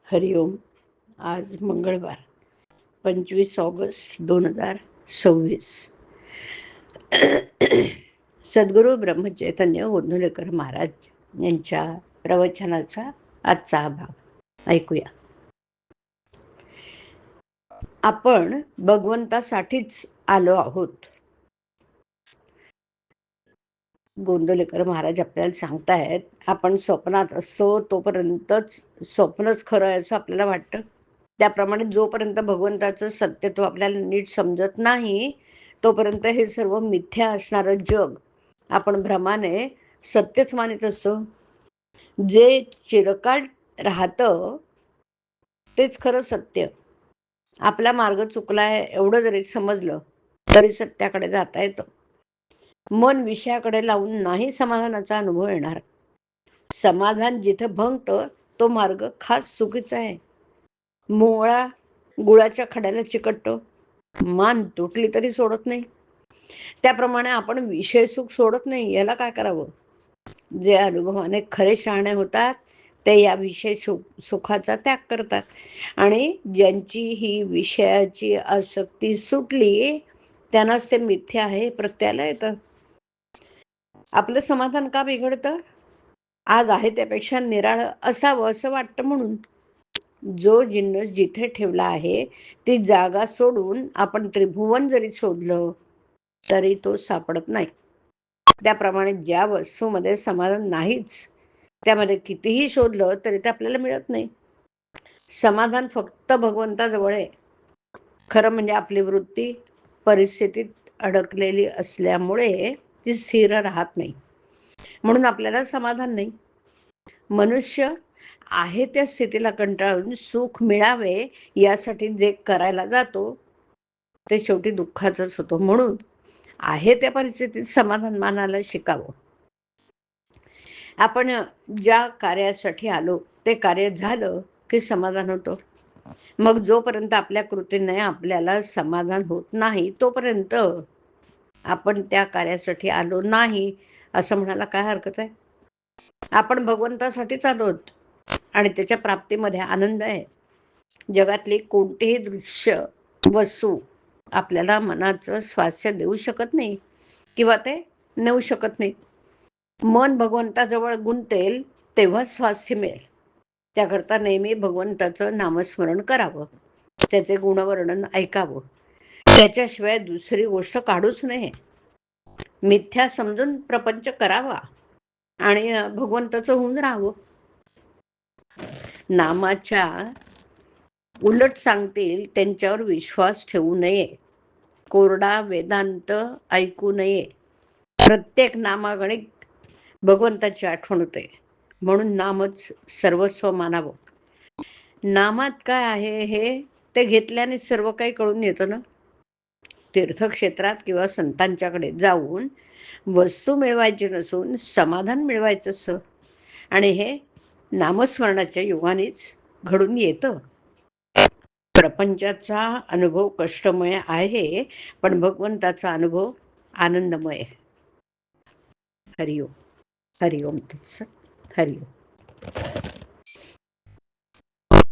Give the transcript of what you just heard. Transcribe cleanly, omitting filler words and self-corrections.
हरिओम. आज मंगळवार 25 ऑगस्ट 2026. सद्गुरू ब्रह्मचैतन्य गोंदवलेकर महाराज यांच्या प्रवचनाचा आजचा हा भाग ऐकूया. आपण भगवंतासाठीच आलो आहोत. गोंदवलेकर महाराज आपल्याला सांगतायत, आपण स्वप्नात असतो तोपर्यंतच स्वप्नच खरं आहे असं आपल्याला वाटतं. त्याप्रमाणे जोपर्यंत भगवंताचं सत्यत्व आपल्याला नीट समजत नाही तोपर्यंत हे सर्व मिथ्या असणारं जग आपण भ्रमाने सत्यच मानित असतो. जे चिरकाल राहतं तेच खरं सत्य. आपला मार्ग चुकलाय एवढं जरी समजलं तरी सत्याकडे जाता येतं. मन विषयाकडे लावून नाही समाधानाचा अनुभव येणार. समाधान जिथं भंगतं तो मार्ग खास चुकीचा आहे. मोळा गुळाच्या खड्याला चिकटतो, मान तुटली तरी सोडत नाही. त्याप्रमाणे आपण विषय सुख सोडत नाही. याला काय करावं? जे अनुभवाने खरे शहाणे होतात ते या विषय सुखाचा त्याग करतात, आणि ज्यांची ही विषयाची आसक्ती सुटली त्यांनाच ते मिथ्या आहे प्रत्ययाला येतं. आपलं समाधान का बिघडतं? आज आहे त्यापेक्षा निराळं असावं असं वाटतं म्हणून. जो जिन्नस जिथे ठेवला आहे ती जागा सोडून आपण त्रिभुवन जरी शोधलं तरी तो सापडत नाही. त्याप्रमाणे ज्या वस्तूमध्ये समाधान नाहीच त्यामध्ये कितीही शोधलं तरी ते आपल्याला मिळत नाही. समाधान फक्त भगवंताजवळ आहे. खरं म्हणजे आपली वृत्ती परिस्थितीत अडकलेली असल्यामुळे ती स्थिर राहत नाही, म्हणून आपल्याला समाधान नाही. मनुष्य आहे त्या स्थितीला कंटाळून सुख मिळावे यासाठी जे करायला जातो ते शेवटी दुःखाचंच होतं. म्हणून आहे त्या परिस्थितीत समाधान मानायला शिकावं. आपण ज्या कार्यासाठी आलो ते कार्य झालं की समाधान होतं. मग जोपर्यंत आपल्या कृतीने आपल्याला समाधान होत नाही तोपर्यंत आपण त्या कार्यासाठी आलो नाही असं म्हणायला काय हरकत आहे? आपण भगवंतासाठीच आलोत आणि त्याच्या प्राप्तीमध्ये आनंद आहे. जगातली कोणतेही दृश्य वस्तू आपल्याला मनाचं स्वास्थ्य देऊ शकत नाही किंवा ते नेऊ शकत नाही. मन भगवंताजवळ गुंतेल तेव्हा स्वास्थ्य मिळेल. त्याकरता नेहमी भगवंताचं नामस्मरण करावं, त्याचे गुणवर्णन ऐकावं. त्याच्याशिवाय दुसरी गोष्ट काढूच नये. मिथ्या समजून प्रपंच करावा आणि भगवंताचं होऊन राहावं. नामाच्या उलट सांगतील त्यांच्यावर विश्वास ठेवू नये. कोरडा वेदांत ऐकू नये. प्रत्येक नामागणिक भगवंताची आठवण होते, म्हणून नामच सर्वस्व मानावं. नामात काय आहे हे ते घेतल्याने सर्व काही कळून येतं ना. तीर्थक्षेत्रात किंवा संतांच्याकडे जाऊन वस्तू मिळवायची नसून समाधान मिळवायचं असं, आणि हे नामस्मरणाच्या योगानेच घडून येतं. प्रपंचाचा अनुभव कष्टमय आहे, पण भगवंताचा अनुभव आनंदमय. हरिओम. हरिओम तत्सत. हरिओम.